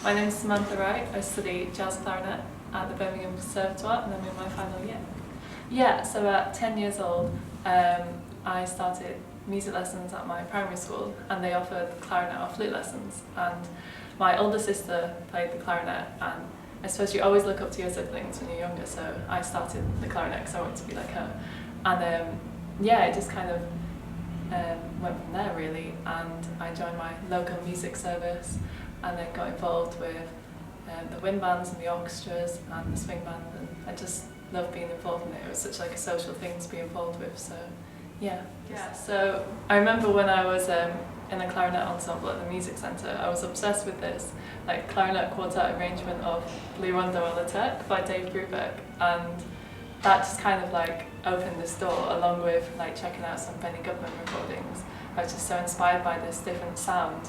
My name's Samantha Wright. I study jazz clarinet at the Birmingham Conservatoire and I'm in my final year. Yeah, so at 10 years old, I started music lessons at my primary school and they offered clarinet or flute lessons. And my older sister played the clarinet, and I suppose you always look up to your siblings when you're younger, so I started the clarinet because I wanted to be like her. And yeah, it just kind of went from there really, and I joined my local music service and then got involved with the wind bands and the orchestras and the swing band, and I just loved being involved in it. It was such like a social thing to be involved with, so yeah. So I remember when I was in a clarinet ensemble at the music centre, I was obsessed with this like clarinet quartet arrangement of Blue Rondo à la Turque by Dave Brubeck, and that just kind of like opened this door, along with like checking out some Benny Goodman recordings. I was just so inspired by this different sound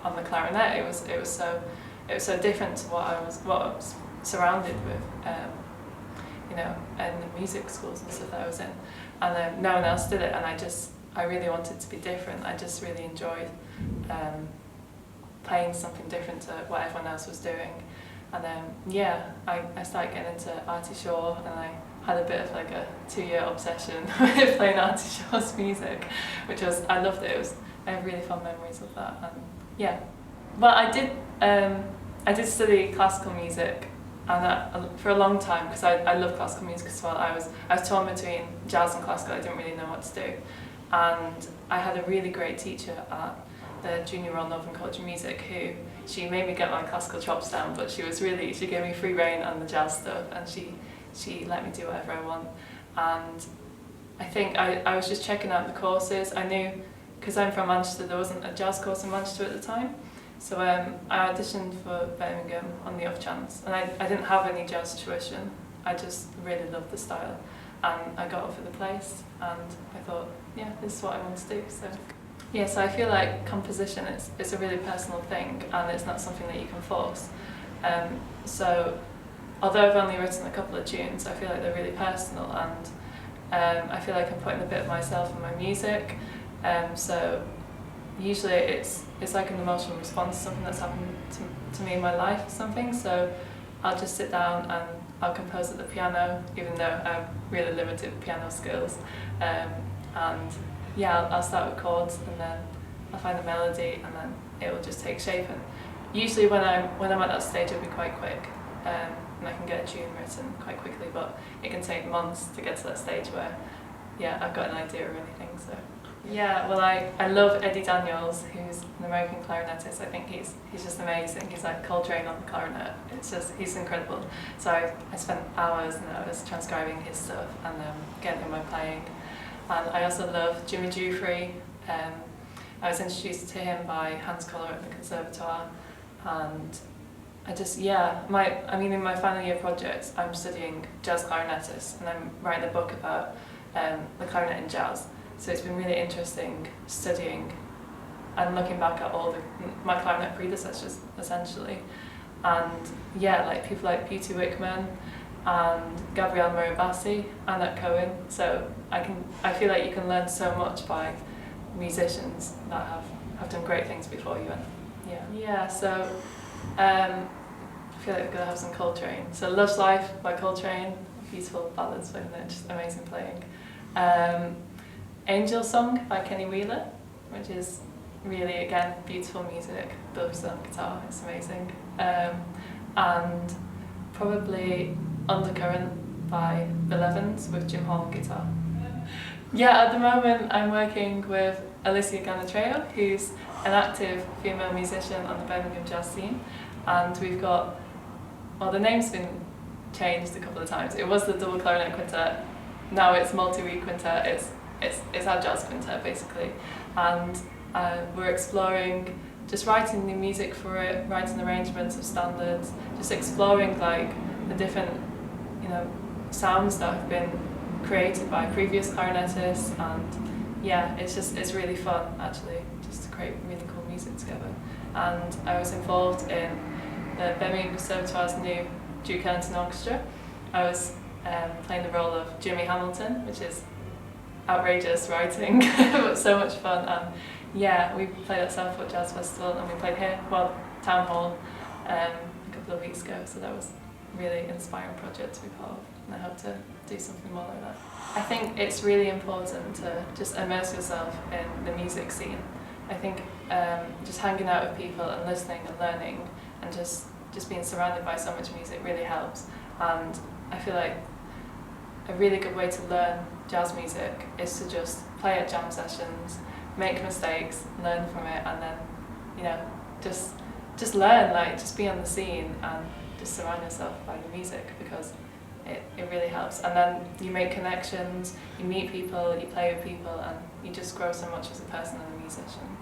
on the clarinet. It was so different to what I was surrounded with, you know, in the music schools and stuff that I was in. And no one else did it, and I really wanted to be different. I just really enjoyed playing something different to what everyone else was doing. And yeah, I started getting into Artie Shaw, and I had a bit of like a 2-year obsession with playing Artie Shaw's music, I loved it. I have really fond memories of that. And yeah, but I did study classical music, and for a long time, because I love classical music as well. I was torn between jazz and classical. I didn't really know what to do, and I had a really great teacher at the Junior Royal Northern College of Music she made me get my classical chops down, but she gave me free rein on the jazz stuff, and she let me do whatever I want. And I think I was just checking out the courses. I knew, because I'm from Manchester, there wasn't a jazz course in Manchester at the time, so I auditioned for Birmingham on the off chance, and I didn't have any jazz tuition. I just really loved the style, and I got offered the place, and I thought, yeah, this is what I want to do. So yeah, so I feel like composition is a really personal thing, and it's not something that you can force. So although I've only written a couple of tunes, I feel like they're really personal, and I feel like I'm putting a bit of myself in my music. So usually it's like an emotional response to something that's happened to me in my life or something. So I'll just sit down and I'll compose at the piano, even though I have really limited piano skills. And yeah, I'll start with chords, and then I'll find the melody, and then it will just take shape. And usually when I'm at that stage, it'll be quite quick, and I can get a tune written quite quickly. But it can take months to get to that stage where, yeah, I've got an idea or anything. So yeah, well, I love Eddie Daniels, who's an American clarinetist. I think he's just amazing. He's like Coltrane on the clarinet. He's incredible. So I spent hours and hours transcribing his stuff and getting in my playing. And I also love Jimmy Giuffre. I was introduced to him by Hans Koller at the Conservatoire, and in my final year project, I'm studying jazz clarinetists, and I'm writing a book about the clarinet in jazz. So it's been really interesting studying and looking back at all my clarinet predecessors, essentially. And yeah, like people like P.T. Wickman and Gabrielle Murray-Bassi, Annette Cohen. So I feel like you can learn so much by musicians that have done great things before you. And yeah. So I feel like we're gonna have some Coltrane. So Lush Life by Coltrane, beautiful ballads, and they're just amazing playing. Angel Song by Kenny Wheeler, which is really, again, beautiful music, built on guitar, it's amazing. And probably Undercurrent by Bill Evans with Jim Hall guitar. Yeah, at the moment I'm working with Alicia Ganatrejo, who's an active female musician on the Birmingham jazz scene, and we've got, well, the name's been changed a couple of times. It was the double clarinet quintet, now it's multi-reed quintet, it's our jazz quintet basically, and we're exploring just writing new music for it, writing arrangements of standards, just exploring like the different, you know, sounds that have been created by previous clarinetists, and yeah, it's really fun actually, just to create really cool music together. And I was involved in the Birmingham Conservatoire's new Duke Ellington Orchestra. I was playing the role of Jimmy Hamilton, which is outrageous writing, but so much fun. And yeah, we played at Southport Jazz Festival, and we played here, well, Town Hall, a couple of weeks ago, so that was a really inspiring project to be part of, and I hope to do something more like that. I think it's really important to just immerse yourself in the music scene. I think just hanging out with people and listening and learning and just being surrounded by so much music really helps. And I feel like a really good way to learn jazz music is to just play at jam sessions, make mistakes, learn from it, and then, you know, just learn, like just be on the scene and just surround yourself by the music, because it really helps. And then you make connections, you meet people, you play with people, and you just grow so much as a person and a musician.